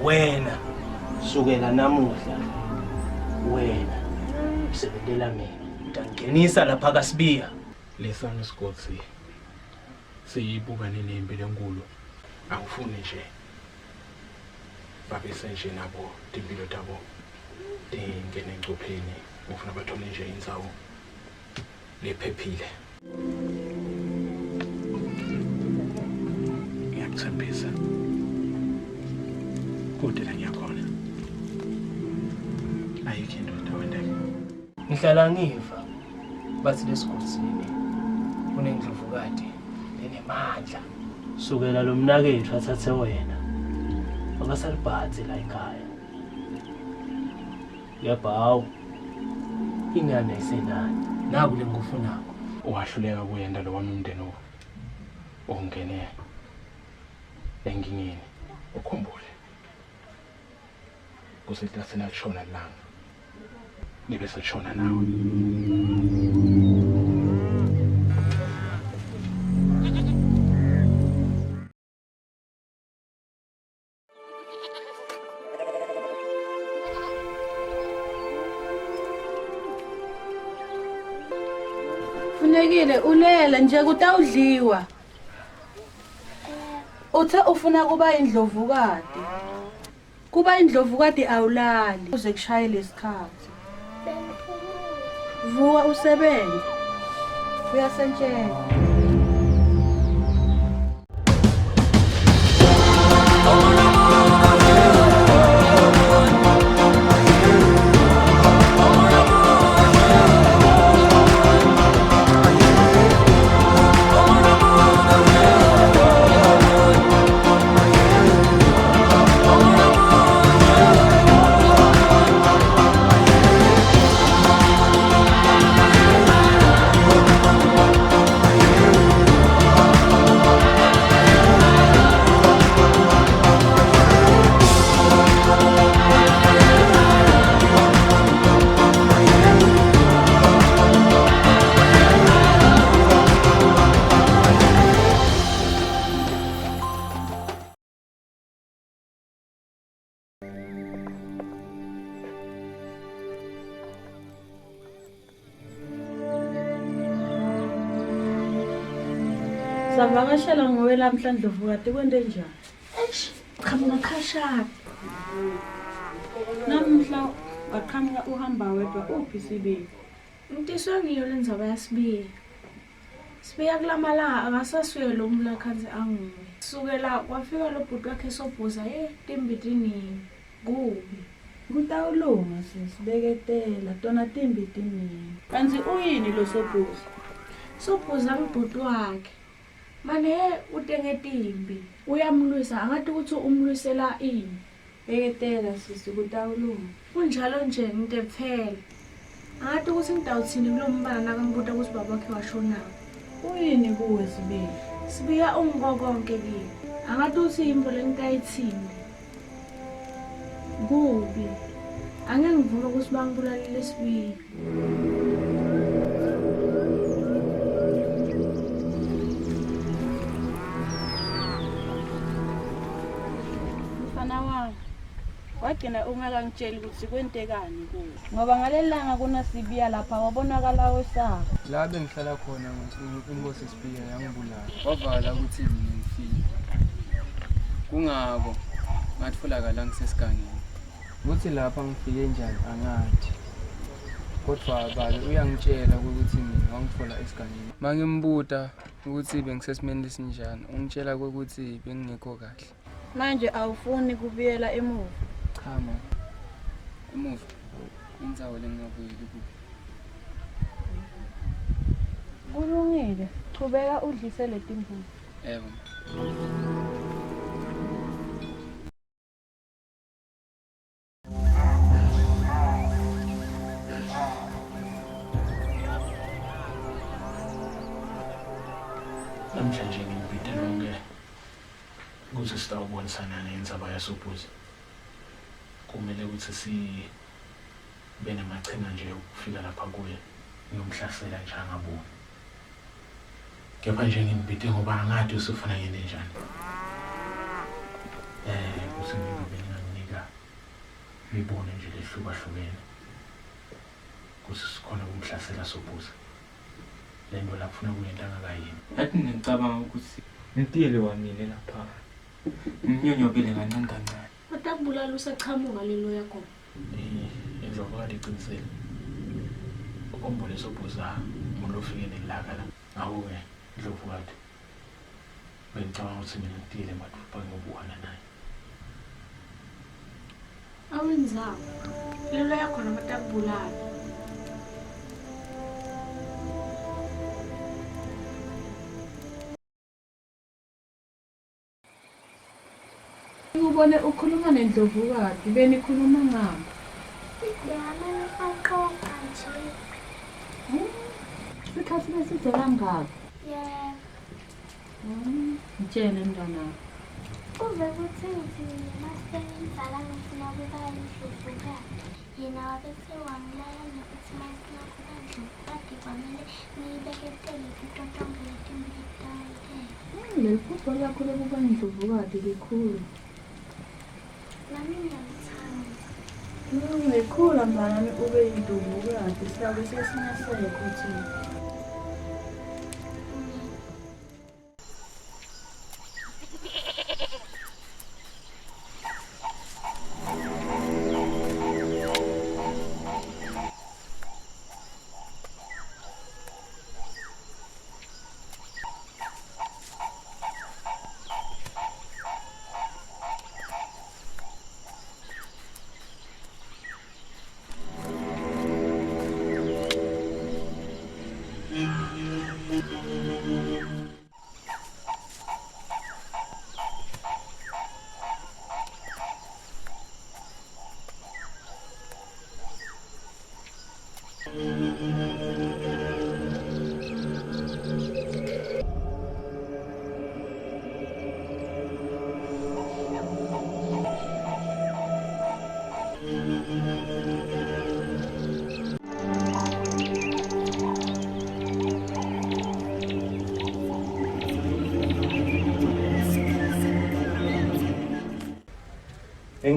wena sukela namuhla wena usebenzela mina utangenisa lapha kaSibiya lesana isigodi siyibuka nenembe lenkulu akufuni nje babe senje nabo impilo tabo ngene engcupheni ufuna bathole nje indzawo lephephile ngiyakuthembisa kude la ngiyakhona ayikho into endaweni ngihlala ngiva bathi lesigodini kunendlovukati enemandla sukela lo mnakethu athathe wena akasalibhathi la ekhaya yabhawu ingane isenani naku lengufunako wahluleka kuyenda lo wami umndeni ongene engingeni ukhumbule kusithi asina tshona langa nibe setshona nawe Funekile ulele nje kutawudliwa. Uthe ufuna kuba indlovukati. Kuba indlovukati awulali uze kushayele isikhathi. Vuka usebenze. Uyasentshela. Savakashela ngowe lamhla ndlovukati kwente njani? Qhamuka khashana. Namhla waqhamuka uhamba wedwa uphi Sibiya? Ntiswa ngiyo lendzaba yaSibiya. Sibiya kulamalanga akasasuye lo mlakhanzi anguwe. Sukela kwafika lo bhuti wakhe sobhuza timbitiningi. Kubi. Kutawulunga sisibeketela tona timbitiningi. Kanti uyini lo sobhuza? Sobhuza ngibhuti wakhe. Mane utenge timbi. Uyamlwisa angathi ukuthi umlwisela ini. Beketela sisi kutawulunga. Kunjalo nje ngitekuphela. Angathi ukuthi ngidawuthini kulombala nakambuta ukuthi babakhe washona. Uyini kuwe Sibiya? Sibiya ungokonke kimi. Angathi uthi imbo lengitayithini. Kubi. Angeke ngivuke ukuthi bangibulalile Sibiya. Wagcina ungakangitsheli ukuthi kwentekani kuwe. Ngoba ngalelanga kuna Sibiya lapha wabonakala wesaba. La bengihlala khona inkosi Sibiya yangibulala. Wavala ukuthi ngifile. Kungako ngatfolakala ngisesigangeni. Ukuthi lapha ngifike njani angathi. Kodwa bale uyangitshela ukuthi mina wangitfola esigangeni. Mangimbuta ukuthi bengisesimeni lesinjani, ungitshela ukuthi bengingekho kahle. Manje awufuni kubuyela emuva. Cha ma. Emuva. Indzawo lengingabuyeli kuyo. Kulungile. Chubeka udlise letimbuzi. Yebo. namhlanje ngibhide lonke ukuthi sitawubonisana nendzaba yasobhuza kumele ukuthi sibe namachina nje ukufika lapha kuye ngiyomhlasela nje angaboni kepha nje ngibhide ngoba angathi usufuna yini njani kusingibe ngingakunika ngibone nje lehlukahlukene kuze sikhona ukumhlasela Sobhuza. Le nto lapho ufuna kuyentanga kayini. Yathi ngicabanga ukuthi ngitiyele wamile lapha. Nginyonyobile kancane kancane. Matakubulala usachamuka lelo yakho. Indlovukati iqinisele. Ukombole Sobhuza umuntu ofike nelaka la. Awu-ke Ndlovukati. Bengicabanga ukuthi mina ngitiyele mathupha ngobuhana naye. Awenzako. Lelo yakho namatakubulala. Ngibone ukhuluma neNdlovukati benikhuluma ngami. Aqoqa nje. Sikhathi leside kangaka. Yebo. Ngitshele mntwana. Kuze kuthi masengizala ngifuna ukuba Ndlovukati. Yena wabese wamlaya nokuthi masifuna ukuba Ndlovukati kwamele ngiyibeketele kutontonga letimbili kuqala. Leli phupho lakho lokuba Ndlovukati likhulu. Nami ngiyalithanda. Ngikhula mntwana ube yiNdlovukati siyabe sesingasekho thina.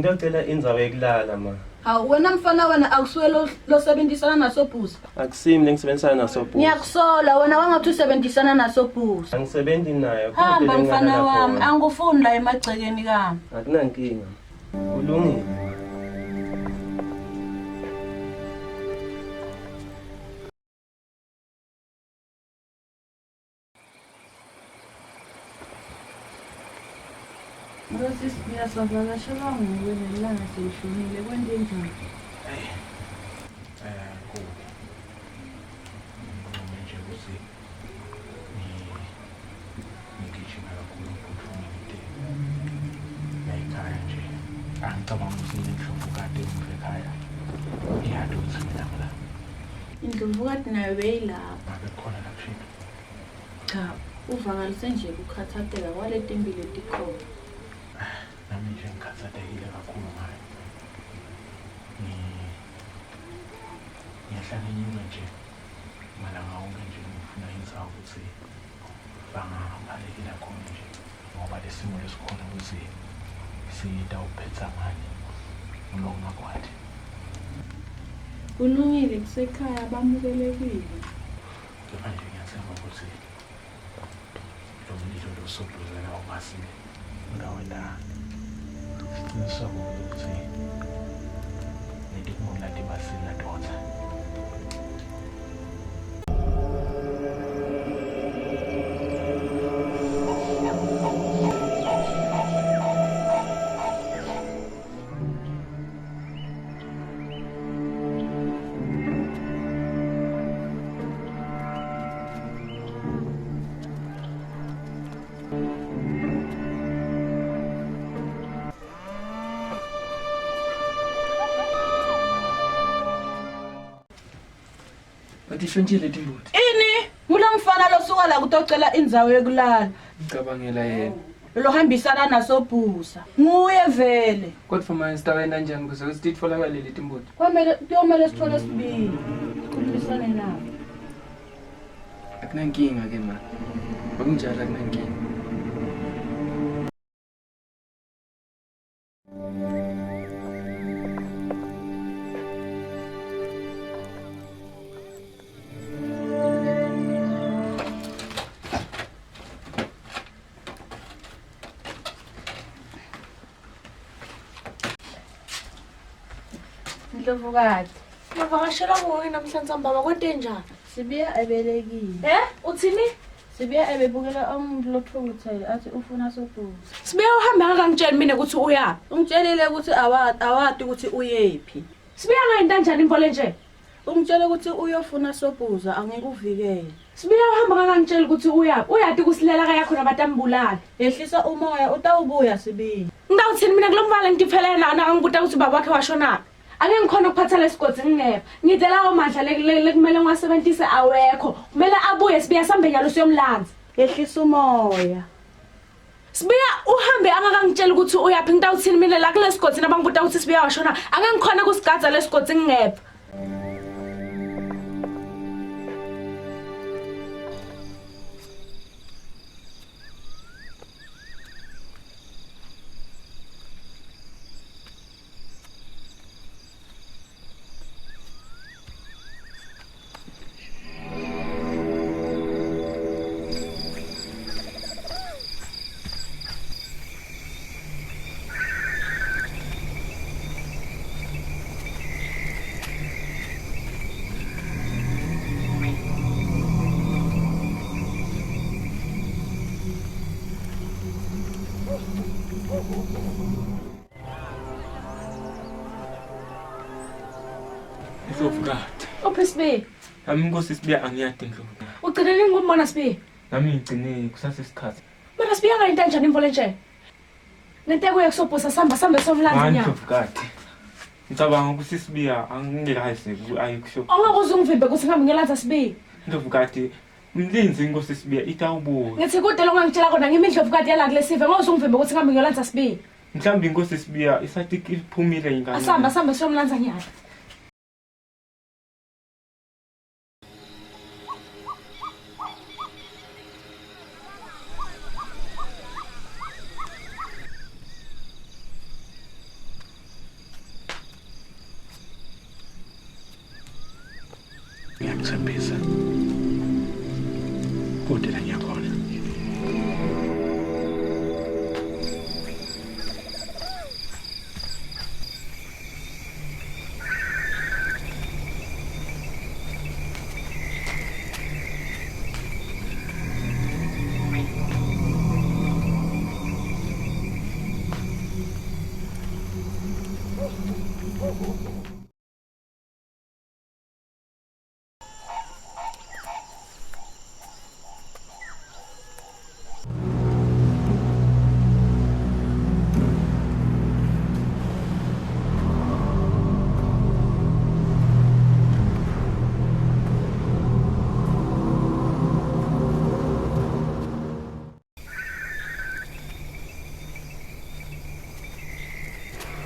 Ngicela indzawo yokulala ma. Hawu wena mfana wena awusuke losebenzisana naSobhuza. Akusimi lengisebenzisana naSobhuza. Ngiyakusola wena wangathi usebenzisana naSobhuza. Angisebenzi naye. Hamba mfana wami angifuni la emagcekeni kami. Akunankinga. Kulungile. Moses ngiyasavakashela nguwe nelanga selishonile kwente njani? Kubi. Noma nje ukuthi ngigijima kakhulu ukuphuthuma into. Ekhaya nje. Angicabanga ukuthi Ndlovukati emve ekhaya. Iyade ukuthi mina la. iNdlovukati nayo beyilapha. Abekhona la kushintsha. Cha, uvakalise nje ukukhathazeka kwaleti impilo etikhona. Nami nje ngikhathazekile kakhulu ngayo. Ngiyahlala nginyuka nje malanga wonke nje ngifuna indzawo ukuthi bangabalekela khona nje ngoba lesimo lesikhona ukuthi siyitawuphetha ngani uNongakwathi. Kulungile kusekhaya bamukelekile. Kepha nje ngiyathemba ukuthi lo mlilo loSobhuza awumasile ngawena siqiniseka ukuthi nedikumulati basila dodza. Batishontshe timbuti. Ini? Ngula mfana losuka la kutocela indzawo yokulala. Ngicabangela yena. Lohambisana naSobhuza. Nguye vele. Kodwa manje sitawena kanjani kuze sititfolakale leti timbuti? Kuyomele sithole sibili. Kukhulumisane nabo. Akunankinga ke manje. Bakunjalo akunankinga. Ndlovukati. Ngivakashela kuwe namhlanje baba kwente njani? Sibiya ebelekile. Uthini? Sibiya ebebukela umlothukuthele athi ufuna sobuza. Sibiya uhambe ngangitshela mina ukuthi uyaphi. Ungitshelile ukuthi awadi ukuthi uyephi. Sibiya ngayinto kanjani impole nje? Ungitshela ukuthi uyofuna sobuza angikuvikele. Sibiya uhamba ngangitshela ukuthi uyaphi. Uyati kusilela kaya khona batambulala. Yehlisa umoya utawubuya Sibiya. Ngawuthini mina kulombala ngidifele nana angibuta ukuthi baba wakhe washona. Ake ngikhona ukuphatha lesigodi ngingepha. Ngidela amandla lekumele ngiwasebenzise awekho. Kumele abuye Sibiya sambe nyalo siyomlanza. Yehlisa umoya. Sibiya uhambe angakangitshela ukuthi uyaphi ngitawuthini mina la kule sigodi nabangibuta ukuthi Sibiya washona. Ake ngikhona kusigadza lesigodi ngingepha. Ndlovukati. Uphi Sibiya? Nami inkosi Sibiya angiyadi Ndlovukati. Ugcinele ngombona Sibiya? Nami ngigcine kusasesikhathi. Mana Sibiya ngayinto kanjani impole nje? Nento kuye kusobhusa sambe somlanza nyama. Ndlovukati. Ngicabanga ukuthi Sibiya angingekayise ayikusho. Ongakuze ungivimbe ukuthi ngihambe ngelanza Sibiya. Ndlovukati. Umlinzi inkosi Sibiya itawubuya. Ngithi kude lo ngangitshela kona ngimi Ndlovukati yala kule sive ngoze ungivimbe ukuthi ngihambe ngelanza Sibiya. Mhlawumbe inkosi Sibiya isathi iphumile ingane. Asamba somlanza nyama. Ngiyakuthembisa. Kude la ngiyakhona.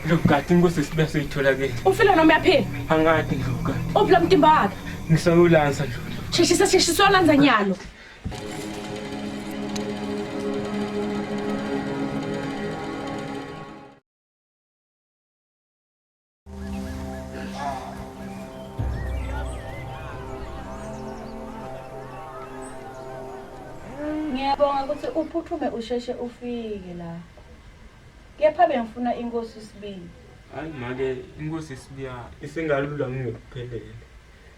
Ndlovukati inkosi Sibiya seyitholakele. Ufile noma uyaphila? Angadi Ndlovukati. Uphila umtimba wakhe. Ngisawulanza Ndlovu. Sheshisa lanza nyalo. Ngiyabonga ukuthi uphuthume usheshe ufike la. Kepha bengifuna inkosi Sibiya. Hayi make inkosi Sibiya isengalula ngingekuphelele.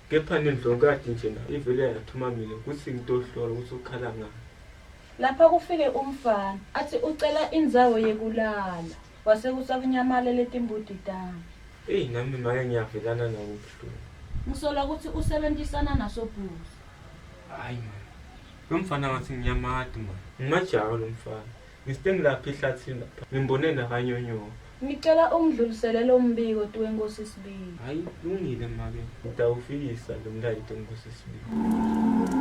Kepha Ndlovukati nje na ivele yathuma mina ukuthi ngitohlola ukuthi ukhala ngani. Lapha kufike umfana athi ucela indzawo yekulala. Wase kusakunyamala letimbudi tami. Nami make ngiyavelana nawo ubuhlungu. Ngisola ukuthi usebenzisana nasobhuza. Hayi man. Lo mfana ngathi ngiyamati man. Ngimajaha lo mfana. Ngisitengilapha ehlathini lapha. Ngimbone nakanyonyo. Ngicela ungidlulisele lo mbiko wenkosi Sibiya. Hayi lungile make. Ngitawufikisa lo mlayito inkosi Sibiya.